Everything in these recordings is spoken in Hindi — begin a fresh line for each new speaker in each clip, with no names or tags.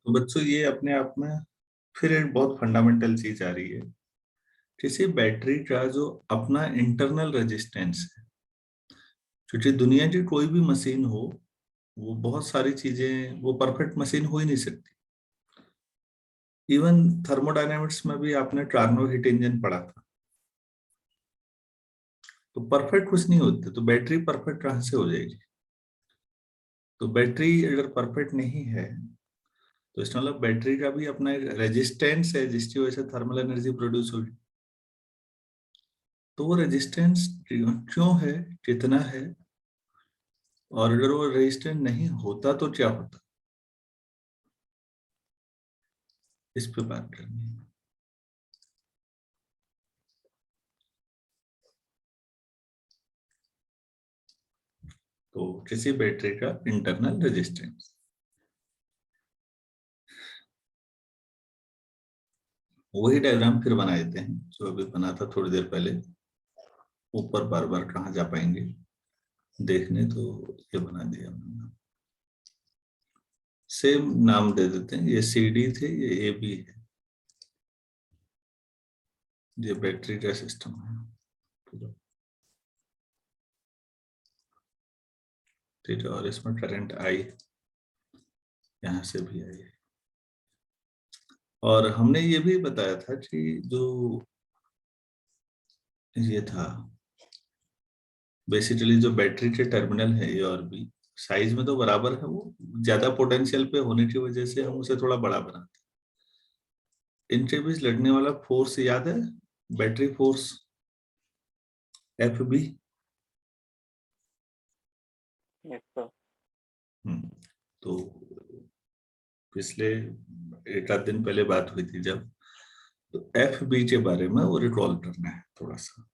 तो बच्चों ये अपने आप में फिर एक बहुत फंडामेंटल चीज आ रही है। किसी बैटरी का जो अपना इंटरनल रेजिस्टेंस है, क्योंकि दुनिया की कोई भी मशीन हो, वो बहुत सारी चीजें, वो परफेक्ट मशीन हो ही नहीं सकती। इवन थर्मोडायनेमिक्स में भी आपने कार्नो हीट इंजन पढ़ा था। तो परफेक्ट कुछ नहीं होते, तो बैटरी परफेक्ट कहाँ से हो जाएगी? तो बैटरी अगर परफेक्ट नहीं है, तो इसका मतलब बैटरी का भी अपना रेजिस्टेंस है, जिसकी वजह से थर्मल एनर्जी प्रोड्यूस होगी। तो वो रेजिस्टेंस क्यों है, कितना है, और अगर वो रेजिस्टेंस नहीं होता तो क्या होता, इस पे बात करनी है। तो किसी बैटरी का इंटरनल रेजिस्टेंस, वही डायग्राम फिर बना देते हैं जो अभी बना था थोड़ी देर पहले। ऊपर बार बार कहाँ जा पाएंगे देखने, तो ये बना दिया हमने। सेम नाम दे देते हैं, ये सी डी थे, ये ए बी है। ये बैटरी का सिस्टम है पूरा, ठीक है। और इसमें करंट आई, यहाँ से भी आई। और हमने ये भी बताया था कि जो ये था, बेसिकली जो बैटरी के टर्मिनल है ए और बी, साइज में तो बराबर है, वो ज्यादा पोटेंशियल पे होने की वजह से हम उसे थोड़ा बड़ा बनाते हैं। इनके बीच लगने वाला फोर्स याद है? Battery force F B.
Yes sir.
तो पिछले एक आध दिन पहले बात हुई थी जब, तो एफ बी के बारे में वो रिकॉल करना है थोड़ा सा।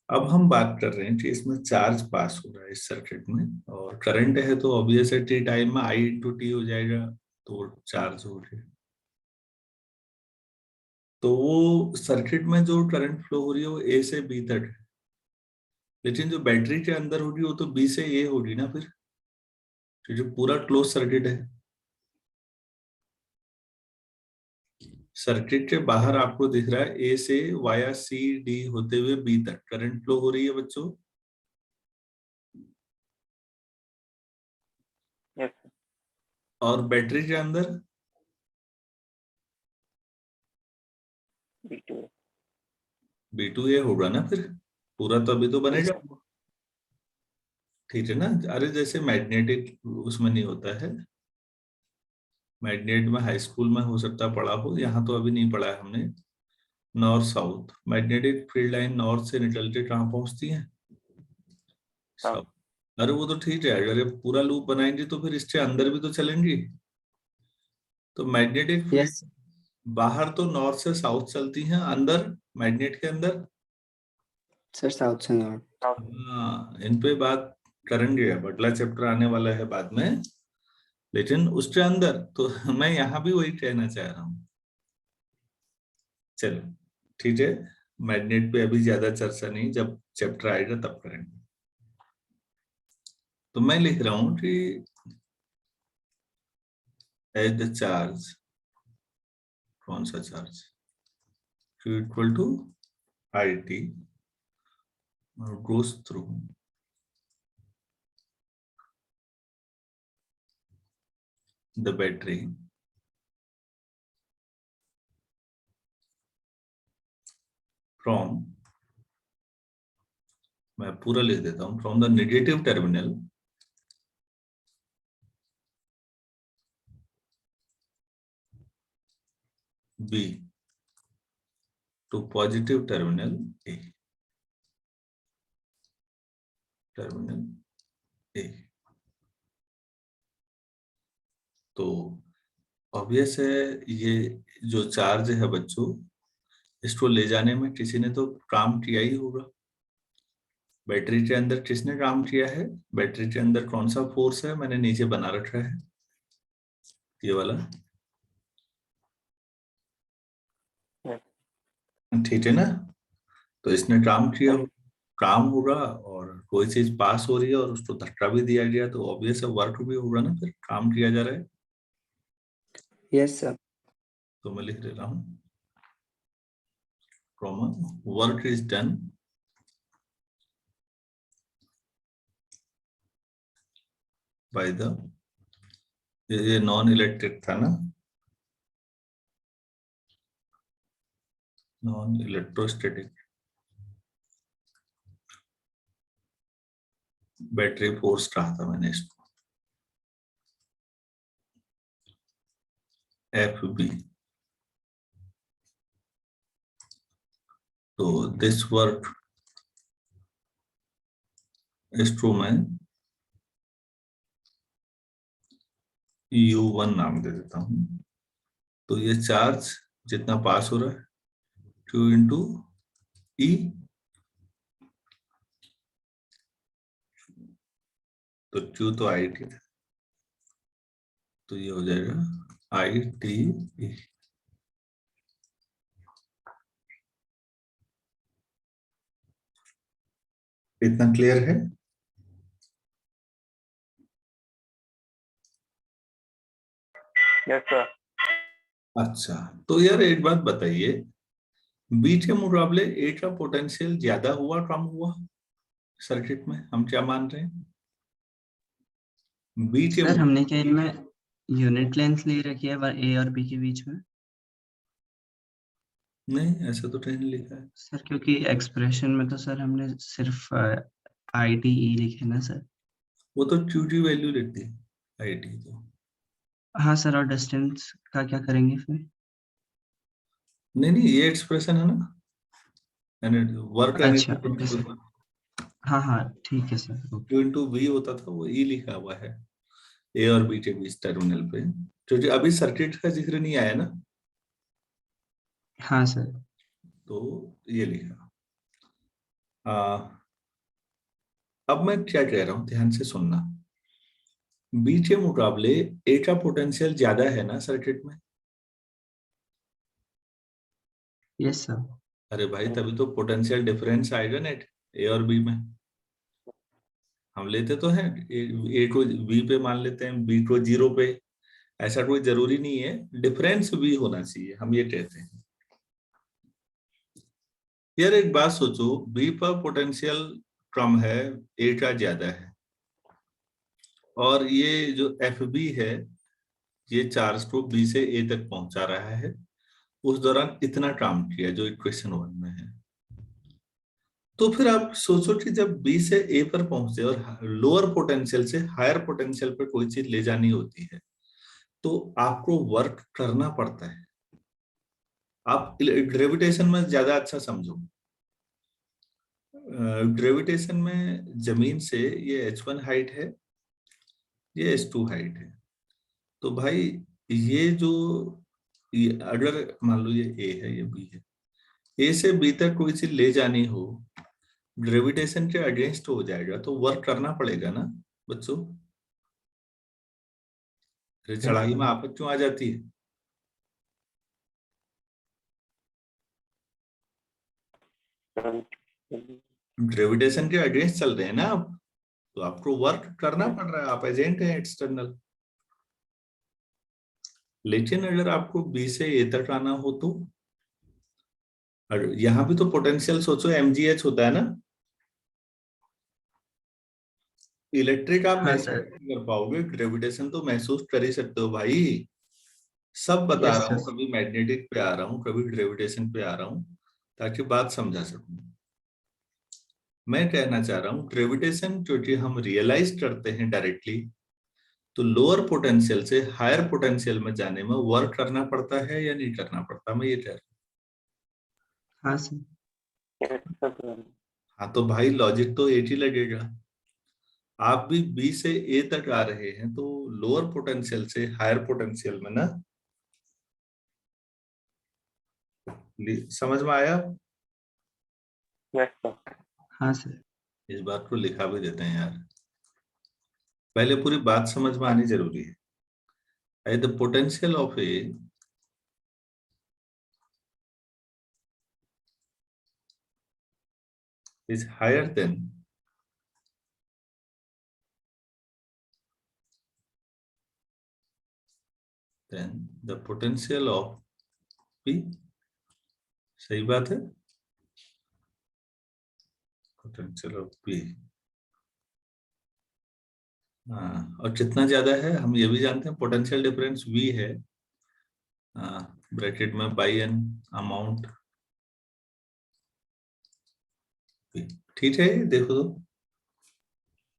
अब हम बात कर रहे हैं कि इसमें चार्ज पास हो रहा है इस सर्किट में, और करंट है, तो ऑब्वियस है टी टाइम में आई इंटू टी हो जाएगा, तो चार्ज हो रही है। तो वो सर्किट में जो करंट फ्लो हो रही है वो ए से बी तक है, लेकिन जो बैटरी के अंदर होगी वो तो बी से ए होगी ना फिर, क्योंकि पूरा क्लोज सर्किट है। सर्किट के बाहर आपको दिख रहा है ए से वाया सी डी होते हुए बी तक करंट फ्लो हो रही है बच्चों।
Yes sir.
और बैटरी के अंदर
B2।
बी टू ए होगा ना फिर, पूरा तो अभी तो
यस
बनेगा।
सर।
ठीक है ना? अरे जैसे मैग्नेटिक उसमें नहीं होता है, मैग्नेट में हाई स्कूल में हो सकता पढ़ा हो, यहाँ तो अभी नहीं पढ़ा है हमने। North south magnetic field line north से निकल के कहाँ पहुंचती है?
हाँ।
साउथ। अरे वो तो ठीक है, अगर ये पूरा लूप बनाएंगे तो फिर इसके अंदर भी तो चलेंगी। तो मैग्नेटिक फील्ड
यस
बाहर तो नॉर्थ से साउथ चलती हैं, अंदर मैग्नेट के अंदर।
सर, साउथ से नॉर्थ।
हाँ, इन पे बात करेंगे, अब अगला चैप्टर आने वाला है बाद में। लेकिन उसके अंदर तो मैं यहाँ भी वही कहना चाह रहा हूँ। चलो ठीक है, मैग्नेट पे अभी ज्यादा चर्चा नहीं, जब चैप्टर आएगा तब करेंगे। तो मैं लिख रहा हूँ कि एज द चार्ज, कौन सा charge, Q equal to I T goes through the battery from, मैं पूरा लिख देता हूँ, from the negative terminal B to positive terminal A, terminal A। तो ऑब्वियस है, ये जो चार्ज है बच्चों, इसको ले जाने में किसी ने तो काम किया ही होगा। बैटरी के अंदर किसने काम किया है? बैटरी के अंदर कौन सा फोर्स है? मैंने नीचे बना रखा है ये वाला,
यस।
ठीक है ना? तो इसने काम किया,
यस।
काम होगा, और कोई चीज पास हो रही है और उसको धक्का भी दिया गया, तो ऑब्वियस है वर्क भी होगा ना, फिर काम किया जा रहा है।
Yes, sir.
तो मैं लिख दे रहा हूं comma work is done by the, ये नॉन इलेक्ट्रिक था ना, नॉन इलेक्ट्रोस्टैटिक बैटरी फोर्स कहा था मैंने इसको, एफ बी। तो दिस वर्क इज ट्रू, मैं U1 नाम दे देता हूं। तो ये चार्ज जितना पास हो रहा है Q इंटू ई, तो Q तो आई टी था, तो ये हो जाएगा आई टी ई। इतना क्लियर है?
Yes sir.
अच्छा, तो यार एक बात बताइए, बी के मुकाबले ए का पोटेंशियल ज्यादा हुआ कम हुआ सर्किट में, हम क्या मान रहे हैं? बी के
सर हमने क्या इनमें यूनिट लेंथ ले रखी है ए और बी के बीच में?
नहीं, ऐसा तो कहीं नहीं लिखा है।
सर क्योंकि एक्सप्रेशन में तो सर हमने सिर्फ आई टी ई लिखे ना सर।
वो तो क्यू की वैल्यू लेती है आई टी तो।
हाँ सर, और डिस्टेंस का क्या करेंगे फिर?
नहीं नहीं, ये एक्सप्रेशन है ना, वर्क
अच्छा ओके सर। हाँ हाँ ठीक है sir, okay.
Q into V होता था, वो ई लिखा हुआ है ए और बी के बीच टर्मिनल पे, क्योंकि अभी सर्किट का जिक्र नहीं आया ना,
हाँ सर।
तो ये लिखा। अब मैं क्या कह रहा हूं, ध्यान से सुनना। बी के मुकाबले ए का पोटेंशियल ज्यादा है ना सर्किट में?
Yes sir.
अरे भाई, तभी तो पोटेंशियल डिफरेंस आएगा नेट ए और बी में। हम लेते तो हैं ए को बी पे मान लेते हैं, बी को जीरो पे, ऐसा कोई जरूरी नहीं है, डिफरेंस भी होना चाहिए, हम ये कहते हैं। यार एक बात सोचो, बी पर पोटेंशियल कम है, ए का ज्यादा है, और ये जो एफ बी है, ये चार्ज को बी से ए तक पहुंचा रहा है, उस दौरान इतना काम किया जो इक्वेशन 1 में है। तो फिर आप सोचो कि जब बी से ए पर पहुंचे और लोअर पोटेंशियल से हायर पोटेंशियल पर कोई चीज ले जानी होती है, तो आपको वर्क करना पड़ता है। आप ग्रेविटेशन में ज्यादा अच्छा समझो। ग्रेविटेशन में जमीन से ये h1 हाइट है, ये h2 हाइट है, तो भाई ये जो, ये अगर मान लो ये ए है, ये बी है, ए से बी तक कोई चीज ले जानी हो, ग्रेविटेशन के अगेंस्ट हो जाएगा, तो वर्क करना पड़ेगा ना बच्चों। फिर चढ़ाई में आपत क्यों आ जाती है? ग्रेविटेशन के अगेंस्ट चल रहे हैं ना आप, तो आपको वर्क करना पड़ रहा है, आप एजेंट हैं एक्सटर्नल। लेकिन अगर आपको बी से ए तक आना हो तो, यहाँ भी तो पोटेंशियल सोचो mgh होता है ना। इलेक्ट्रिक आप
हाँ
महसूस
सर।
नहीं कर पाओगे, ग्रेविटेशन तो महसूस कर ही सकते हो भाई। सब बता
यस
रहा हूँ,
सर।
कभी मैग्नेटिक पे आ रहा हूँ, कभी ग्रेविटेशन पे आ रहा हूँ, ताकि बात समझा सकूं। मैं कहना चाह रहा हूँ ग्रेविटेशन क्योंकि हम रियलाइज करते हैं डायरेक्टली, तो लोअर पोटेंशियल से हायर पोटेंशियल में जाने में वर्क करना पड़ता है या नहीं करना पड़ता, मैं ये कह रहा
हाँ सर।
हूँ। हाँ तो भाई लॉजिक तो एक ही लगेगा। आप भी बी से ए तक आ रहे हैं, तो लोअर पोटेंशियल से हायर पोटेंशियल में ना, समझ में आया?
Yes sir.
हाँ सर।
इस बात को लिखा भी देते हैं यार, पहले पूरी बात समझ में आनी जरूरी है। The potential of A is higher than then the potential of P, सही बात है, पोटेंशियल ऑफ P, हाँ, और जितना ज्यादा है हम ये भी जानते हैं पोटेंशियल डिफरेंस V है, ब्रैकेट में बाई एन अमाउंट P, ठीक है, देखो तो,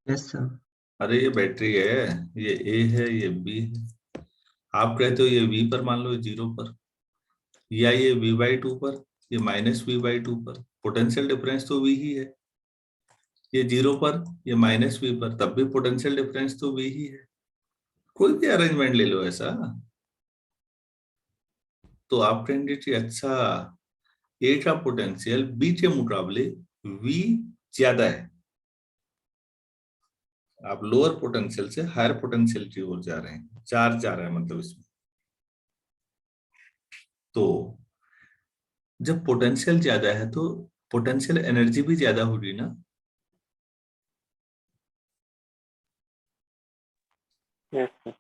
यस सर।
अरे ये बैटरी है, ये A है, ये B है, आप कहते हो ये V पर, मान लो 0 पर, या ये V/2 पर, ये -V/2 पर, पोटेंशियल डिफरेंस तो V ही है, ये 0 पर, ये -V पर, तब भी पोटेंशियल डिफरेंस तो V ही है, कोई भी अरेंजमेंट ले लो ऐसा, तो आप कहेंगे कि अच्छा A का पोटेंशियल B के मुकाबले V ज्यादा है, आप लोअर पोटेंशियल से हायर पोटेंशियल की ओर जा रहे हैं, चार्ज जा रहा है मतलब इसमें, तो जब पोटेंशियल ज्यादा है तो पोटेंशियल एनर्जी भी ज्यादा होगी ना,
Yes, sir.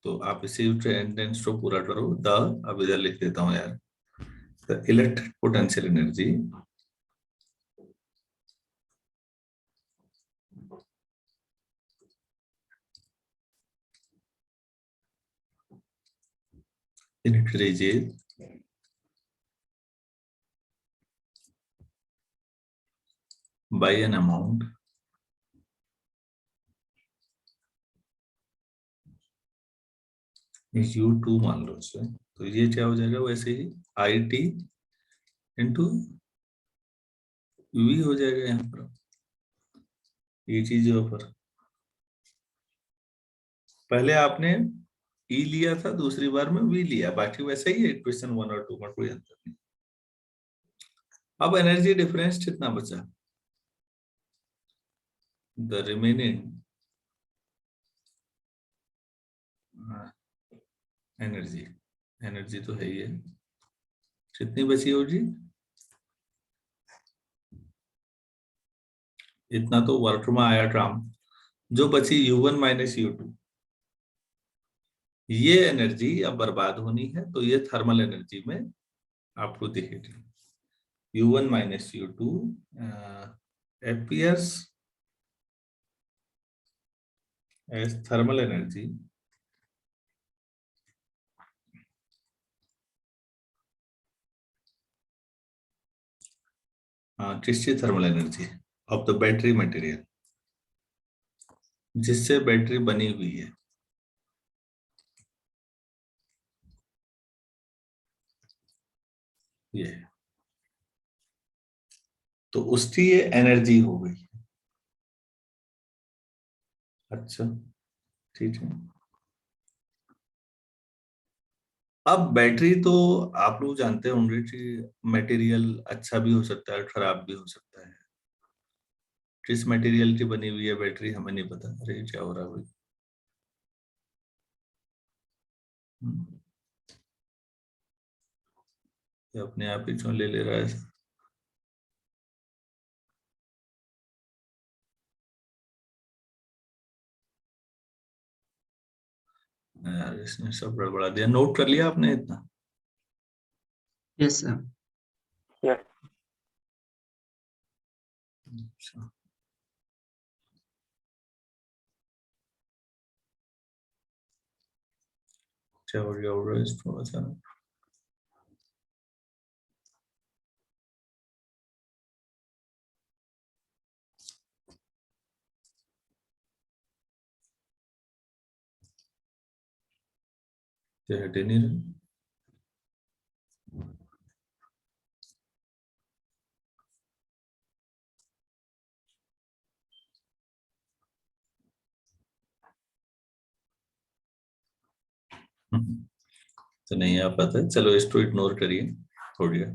तो आप इसी सेंटेंस को पूरा करो, द, अब इधर लिख देता हूं यार, the electric potential energy increases by an amount U2 मान लो इसे, तो ये क्या हो जाएगा वैसे ही IT इंटू V हो जाएगा यहाँ पर, ये चीजों पर पहले आपने E लिया था, दूसरी बार में V लिया, बाकी वैसे ही है, क्वेश्चन 1 और 2 में कोई अंतर नहीं। अब एनर्जी डिफरेंस कितना बचा, द रिमेनिंग एनर्जी, एनर्जी तो है ही है, कितनी बची होगी, इतना तो वर्क में आया काम, जो बची U1 - U2, ये एनर्जी अब बर्बाद होनी है, तो ये थर्मल एनर्जी में आपको दिखेगी, U1 - U2 appears as thermal energy किसकी thermal energy of the battery material, जिससे बैटरी बनी हुई है, ये, तो उसकी ये एनर्जी हो गई, अच्छा ठीक है। अब बैटरी तो आप लोग जानते होंगे कि मटेरियल अच्छा भी हो सकता है, खराब भी हो सकता है, किस मटेरियल की बनी हुई है बैटरी हमें नहीं पता, अरे क्या हो रहा है भाई, ये अपने आप ही क्यों ले रहा है, यार इसने सब गड़बड़ा दिया, नोट कर लिया आपने इतना,
यस सर।
Yes.
अच्छा क्या हो गया होगा इस थोड़ा सा, हटे नहीं रहा, तो नहीं आ पाता है, चलो इसको इग्नोर करिए, हो गया।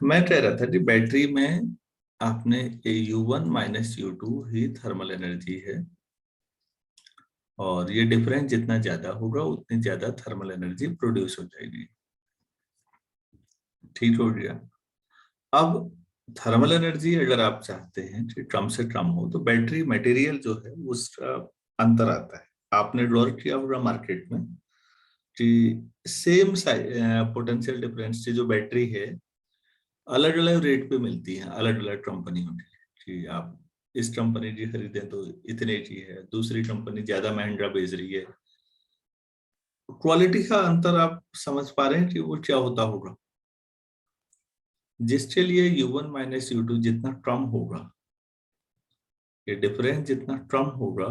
मैं कह रहा था कि बैटरी में आपने U1 - U2 ही थर्मल एनर्जी है, और ये डिफरेंस जितना ज्यादा होगा उतनी ज्यादा थर्मल एनर्जी प्रोड्यूस हो जाएगी, ठीक हो गया। अब थर्मल एनर्जी अगर आप चाहते हैं कि कम से कम हो, तो बैटरी मटेरियल जो है उसका अंतर आता है, आपने ड्रॉ किया होगा मार्केट में कि सेम पोटेंशियल डिफरेंस की जो बैटरी है अलग अलग रेट पे मिलती है अलग अलग कंपनियों की, कि आप इस कंपनी की खरीदें तो इतने की है, दूसरी कंपनी ज्यादा महंगा बेच रही है। क्वालिटी का अंतर आप समझ पा रहे हैं कि वो क्या होता होगा, जिसके लिए U1 माइनस U2 जितना कम होगा, ये डिफरेंस जितना कम होगा,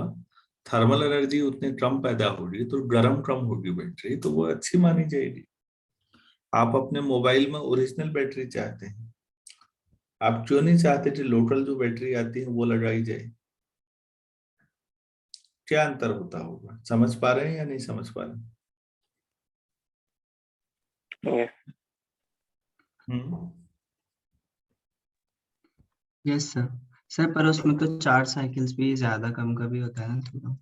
थर्मल एनर्जी उतनी कम पैदा होगी, तो गर्म कम होगी बैटरी, तो वो अच्छी मानी जाएगी। आप अपने मोबाइल में ओरिजिनल बैटरी चाहते हैं, आप क्यों नहीं चाहते कि लोकल जो बैटरी आती है वो लगाई जाए? क्या अंतर होता होगा, समझ पा रहे हैं या नहीं समझ पा रहे
Yes.
हैं?
Yes sir. सर पर उसमें तो 4 साइकिल्स भी ज्यादा कम का भी होता है ना थोड़ा।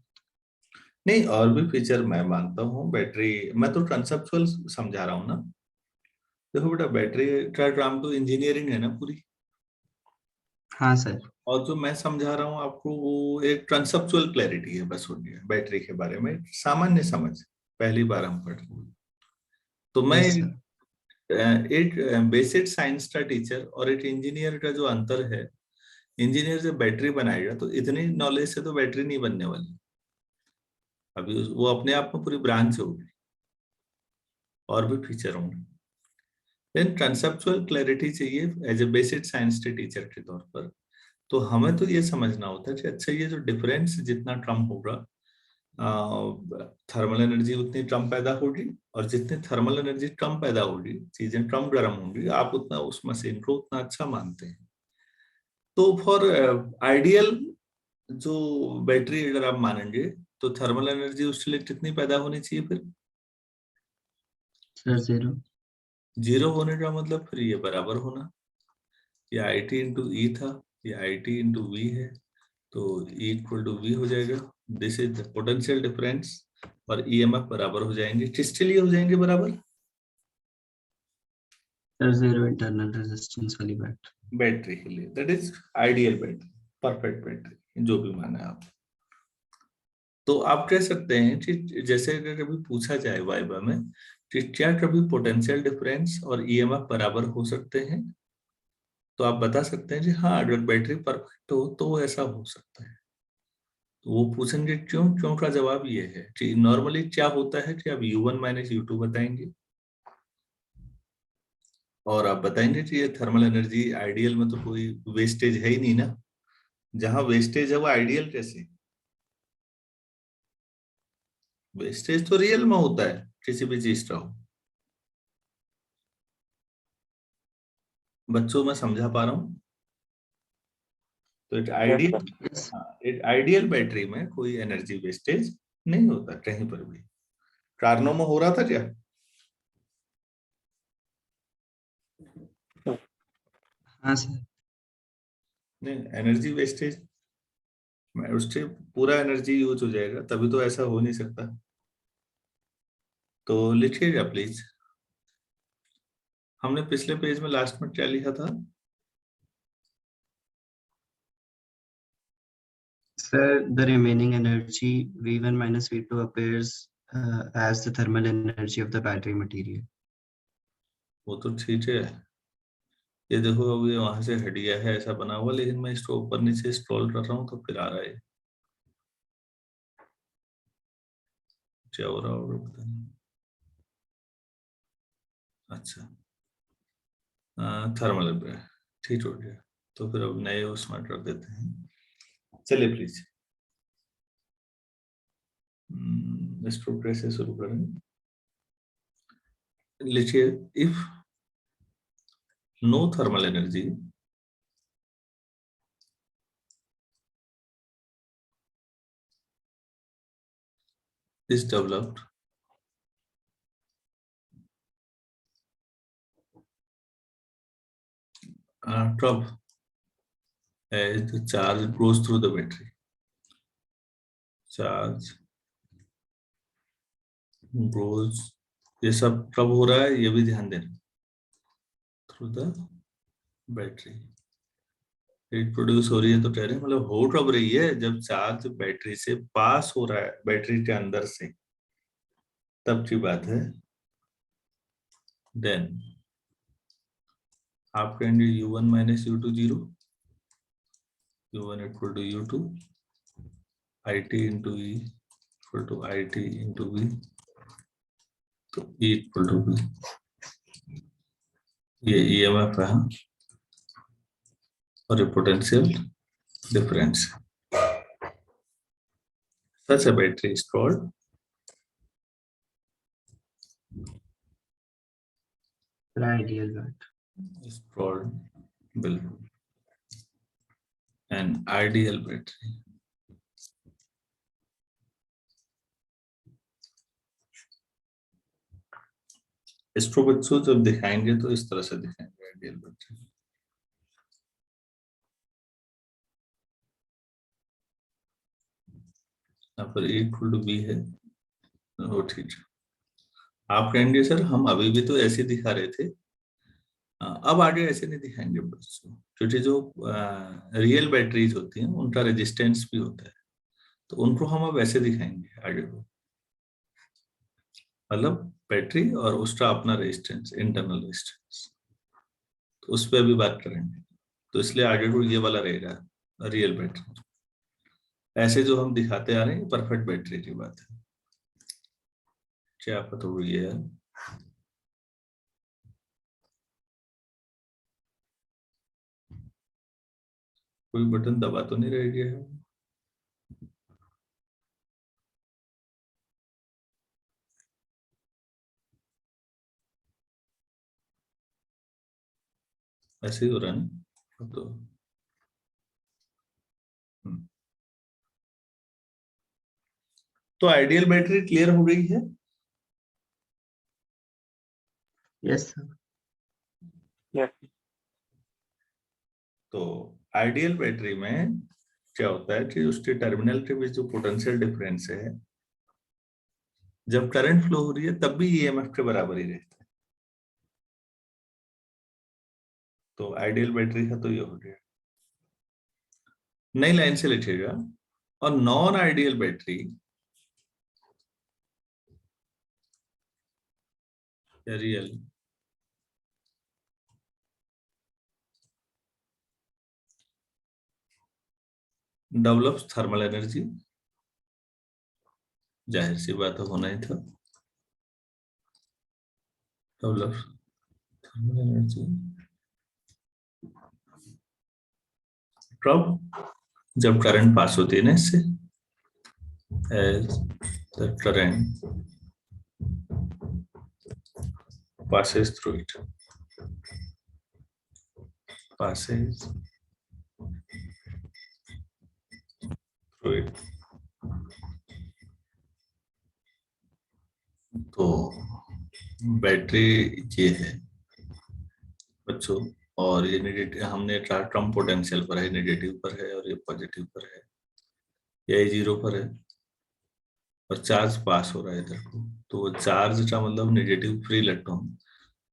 नहीं, और भी फीचर मैं मानता हूँ, बैटरी मैं तो कंसेप्चुअल समझा रहा हूँ ना। देखो बेटा, बैटरी का काम तो इंजीनियरिंग है ना पूरी,
हाँ सर।
और जो मैं समझा रहा हूँ आपको वो एक कंसेप्चुअल क्लैरिटी है बस, हो गया बैटरी के बारे में सामान्य समझ, पहली बार हम पढ़ रहे हैं। तो मैं
यस सर।
एक बेसिक साइंस का टीचर और एक इंजीनियर का जो अंतर है, इंजीनियर जब बैटरी बनाएगा तो इतनी नॉलेज से तो बैटरी नहीं बनने वाली, अभी वो अपने आप में पूरी ब्रांच होगी और भी फीचर होंगे। देन कंसेप्चुअल क्लैरिटी चाहिए एज ए बेसिक साइंस के टीचर के तौर पर। तो हमें तो ये समझना होता है कि अच्छा ये जो डिफरेंस जितना कम होगा, थर्मल एनर्जी उतनी कम पैदा होगी, और जितनी थर्मल एनर्जी कम पैदा होगी, चीजें कम गर्म होंगी, आप उतना उस मशीन को उतना अच्छा मानते हैं। तो फॉर आइडियल जो बैटरी अगर आप मानेंगे, तो थर्मल एनर्जी उसके लिए कितनी पैदा होनी चाहिए फिर?
सर 0।
जीरो होने का मतलब फिर ये बराबर होना, ये आई टी इंटू ई था, ये आई टी इंटू वी है, तो E इक्वल टू वी हो जाएगा। This is the potential difference, और ईएमएफ बराबर हो जाएंगे, किसके लिए हो जाएंगे बराबर?
सर 0 इंटरनल रेजिस्टेंस वाली बैट।
बैटरी के लिए, that is ideal battery, perfect battery, जो भी माने आप। तो आप कह सकते हैं कि जैसे अगर कभी पूछा जाए वाइवा में कि क्या कभी पोटेंशियल डिफरेंस और ईएमएफ बराबर हो सकते हैं, तो आप बता सकते हैं कि हाँ, अगर बैटरी परफेक्ट हो तो वो ऐसा हो सकता है। तो वो पूछेंगे क्यों, क्यों का जवाब ये है कि नॉर्मली क्या होता है कि आप U1 माइनस U2 बताएंगे, और आप बताएंगे कि ये थर्मल एनर्जी आइडियल में तो कोई वेस्टेज है ही नहीं ना, जहां वेस्टेज है वो आइडियल कैसे? वेस्टेज तो रियल में होता है किसी भी चीज का हो। बच्चों में समझा पा रहा हूँ? तो एक
Yes, sir.
Ideal,
yes.
एक आइडियल बैटरी में कोई एनर्जी वेस्टेज नहीं होता कहीं पर भी। कारणों में हो रहा था क्या?
हाँ सर।
नहीं, एनर्जी वेस्टेज उससे पूरा एनर्जी यूज हो जाएगा, तभी तो ऐसा हो नहीं सकता। तो लिखिएगा प्लीज, हमने पिछले पेज में लास्ट में क्या लिखा था?
Sir, the remaining energy V1 minus V2 appears as the thermal energy of the battery material.
वो तो ठीक है, ये देखो अब ये वहां से हट गया है ऐसा बना हुआ, लेकिन मैं इसको ऊपर नीचे स्क्रॉल कर रहा हूँ तो फिर आ रहा है, क्या हो रहा होगा पता नहीं। अच्छा, थर्मल, ठीक हो गया। तो फिर अब नए उसमें कर देते हैं, चलिए प्लीज इसको कैसे शुरू करें? लिखिए, if no thermal energy is developed कब? As the charge goes through the battery, charge goes, ये सब कब हो रहा है ये भी ध्यान देना, through the battery, heat produce हो रही है तो कह रहे हैं मतलब हो कब रही है, जब चार्ज बैटरी से पास हो रहा है बैटरी के अंदर से, तब की बात है। देन आप कहेंगे U1 minus U2 0, U1 equal to U2, IT into E equal to IT into V, तो E इक्वल टू V, ये EMF है और ये potential difference. Such a battery is called
Ideal
बिल्कुल an ideal battery। इसको बच्चों जब दिखाएंगे तो इस तरह से दिखाएंगे आइडियल बैटरी। यहाँ पर A इक्वल टू B है, वो ठीक है। आप कहेंगे सर हम अभी भी तो ऐसे दिखा रहे थे, अब आगे ऐसे नहीं दिखाएंगे बच्चों, क्योंकि जो रियल बैटरीज होती हैं उनका रेजिस्टेंस भी होता है, तो उनको हम अब ऐसे दिखाएंगे आगे को, मतलब बैटरी और उसका अपना रेजिस्टेंस, इंटरनल रेजिस्टेंस, तो उस पर अभी बात करेंगे। तो इसलिए आगे को ये वाला रहेगा रियल बैटरी। ऐसे जो हम दिखाते आ रहे हैं परफेक्ट बैटरी की बात है। क्या पता हो ये है, कोई बटन दबा तो नहीं रह गया है? ऐसे ही हो रहा है ना तो तो आइडियल बैटरी क्लियर हो गई है।
Yes, sir.
Yes.
तो आइडियल बैटरी में क्या होता है कि उसके टर्मिनल के बीच जो पोटेंशियल डिफरेंस है, जब करंट फ्लो हो रही है तब भी ईएमएफ के बराबर ही रहता है। तो आइडियल बैटरी का तो ये हो गया, नई लाइन से लिखिएगा। और नॉन आइडियल बैटरी या रियल डेवलप्स थर्मल एनर्जी, जाहिर सी बात है होना ही था, डेवलप्स थर्मल एनर्जी कब, जब करंट पास होती है ना इससे, as the current passes through it, passes through it। तो बैटरी ये है बच्चों, और ये नेगेटिव, हमने कम पोटेंशियल पर है, नेगेटिव पर है और ये पॉजिटिव पर है, ये 0 पर है और चार्ज पास हो रहा है इधर को, तो वो चार्ज का मतलब नेगेटिव फ्री इलेक्ट्रॉन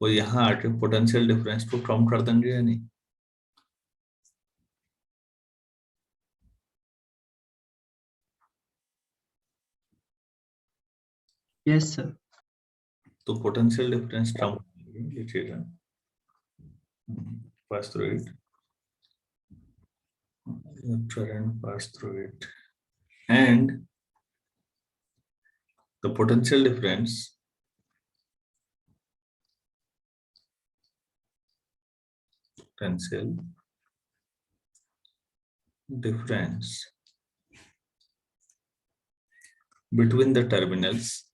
वो यहाँ आके पोटेंशियल डिफरेंस को कम कर देंगे या नहीं।
Yes, sir.
तो पोटेंशियल डिफरेंस कम लिखिएगा, pass through it, current pass through it, and the potential difference between the terminals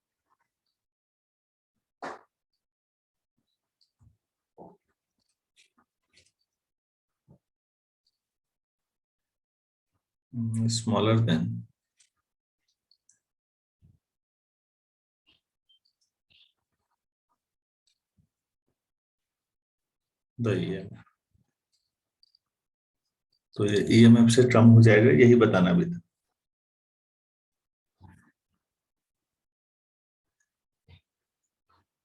is smaller than the EMF। तो ये EMF से कम हो जाएगा, यही बताना भी था।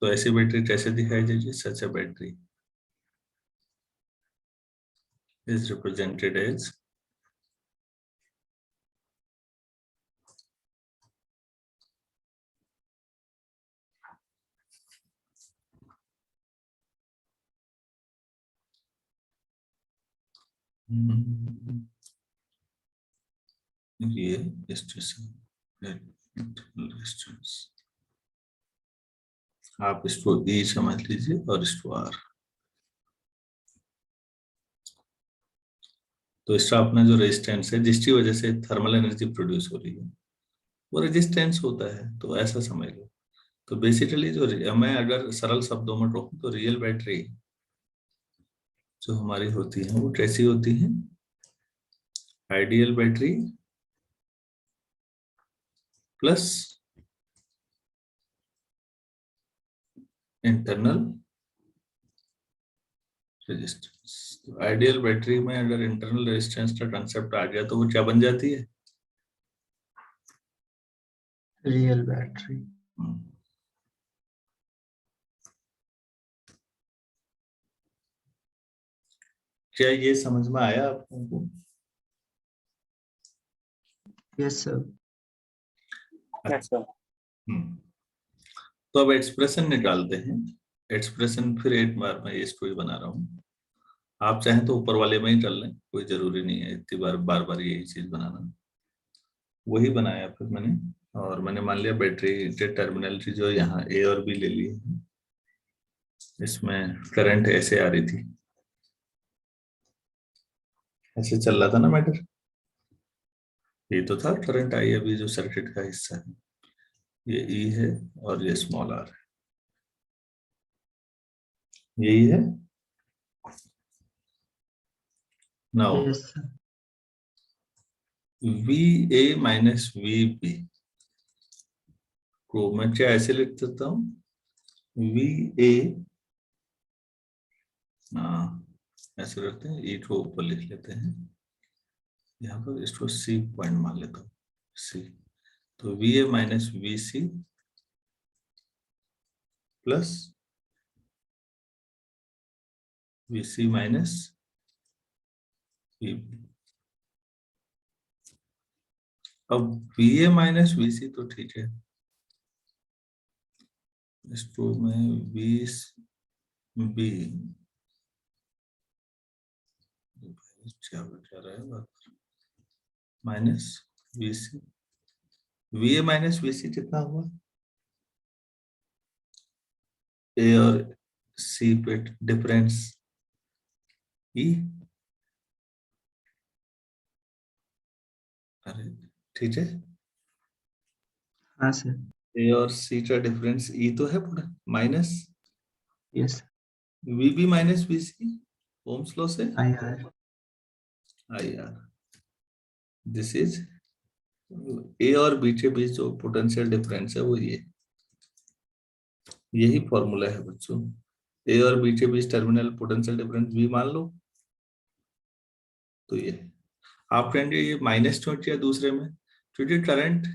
तो ऐसी बैटरी कैसे दिखाई जाएगी, such a battery is represented as ये स्टेशन डिस्टेंस, आप इसको E समझ लीजिए और इसको R। तो इसका अपना जो रेजिस्टेंस है जिसकी वजह से थर्मल एनर्जी प्रोड्यूस हो रही है वो रेजिस्टेंस होता है, तो ऐसा समझ लो। तो बेसिकली जो मैं अगर सरल शब्दों में कहूं तो रियल बैटरी जो हमारी होती है वो कैसी होती है? Ideal battery plus internal resistance. तो आइडियल बैटरी में अगर इंटरनल रेजिस्टेंस का कंसेप्ट आ गया तो वो क्या बन जाती है?
Real battery.
क्या ये समझ में आया आप लोगों को?
Yes sir.
Yes, sir.
तो अब एक्सप्रेशन निकालते हैं। एक्सप्रेशन फिर एक बार मैं ये स्टोरी बना रहा हूँ, आप चाहें तो ऊपर वाले में ही कर लें, कोई जरूरी नहीं है इतनी बार बार बार यही चीज बनाना। वही बनाया फिर मैंने, और मैंने मान लिया बैटरी के टर्मिनल की जो यहाँ ए और बी ले लिए, इसमें करंट ऐसे आ रही थी, ऐसे चल रहा था ना मैटर, ये तो था करंट आई अभी जो सर्किट का हिस्सा है, ये ई है और ये स्मॉल आर है, यही है। Now
yes sir.
V A minus V B को मैं क्या ऐसे लिख सकता हूँ? वी ए, ऐसे करते हैं, ई को ऊपर लिख लेते हैं, यहाँ पर इसको सी पॉइंट मान लेता हूँ, सी। तो V A minus V C plus V C minus V B. अब V A minus V C तो ठीक है, इसको मैं वी बी क्या बचा रहा है minus V C, V A minus V C कितना हुआ? ए और सी पे डिफरेंस ई, अरे ठीक है,
हाँ सर।
ए और सी का डिफरेंस ई तो है पूरा, minus
yes.
V B minus V C, Ohm's law से
I R.
I R. This is A और बी के बीच जो पोटेंशियल डिफरेंस है वो ये, यही फॉर्मूला है बच्चों। ए और बी के बीच टर्मिनल पोटेंशियल डिफरेंस वी मान लो, तो ये आप कहेंगे ये माइनस क्यों किया दूसरे में? क्योंकि करंट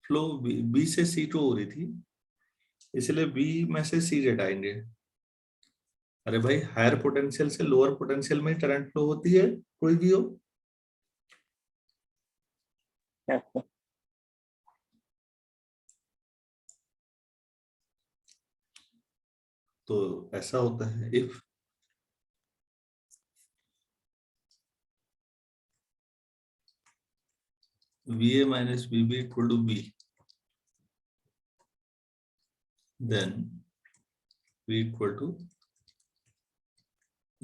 फ्लो बी से सी को हो रही थी, इसलिए बी में से सी घटाएंगे। अरे भाई हायर पोटेंशियल से लोअर पोटेंशियल में करंट फ्लो होती है, कोई भी हो।
Yes, sir.
तो ऐसा होता है if V A minus B B equal to B, then V equal to,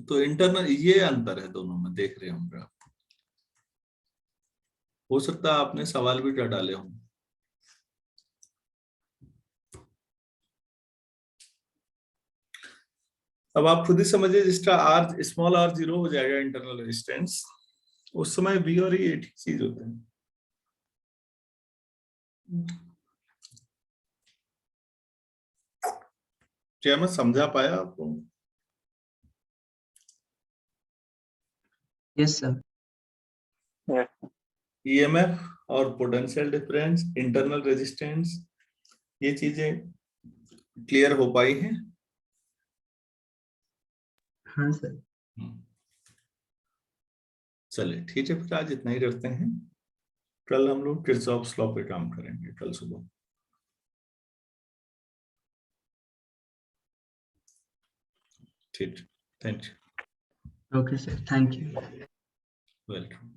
तो इंटरनल ये अंतर है दोनों में, देख रहे होंगे आप। हो सकता है आपने सवाल भी कर डाले होंगे। अब आप खुद ही समझिए, जिसका आर स्मॉल आर 0 हो जाएगा इंटरनल रेजिस्टेंस, उस समय वी और ई एक ही चीज होते हैं। क्या मैं समझा पाया आपको?
Yes sir.
Yes, sir.
EMF और पोटेंशियल डिफरेंस, इंटरनल रेजिस्टेंस, ये चीजें क्लियर हो पाई हैं?
हाँ सर।
चलिए ठीक है, फिर आज इतना ही करते हैं। कल हम लोग किर्चॉफ्स लॉ पे काम करेंगे कल सुबह। ठीक, thank you.
Okay, sir. Thank you.
Welcome.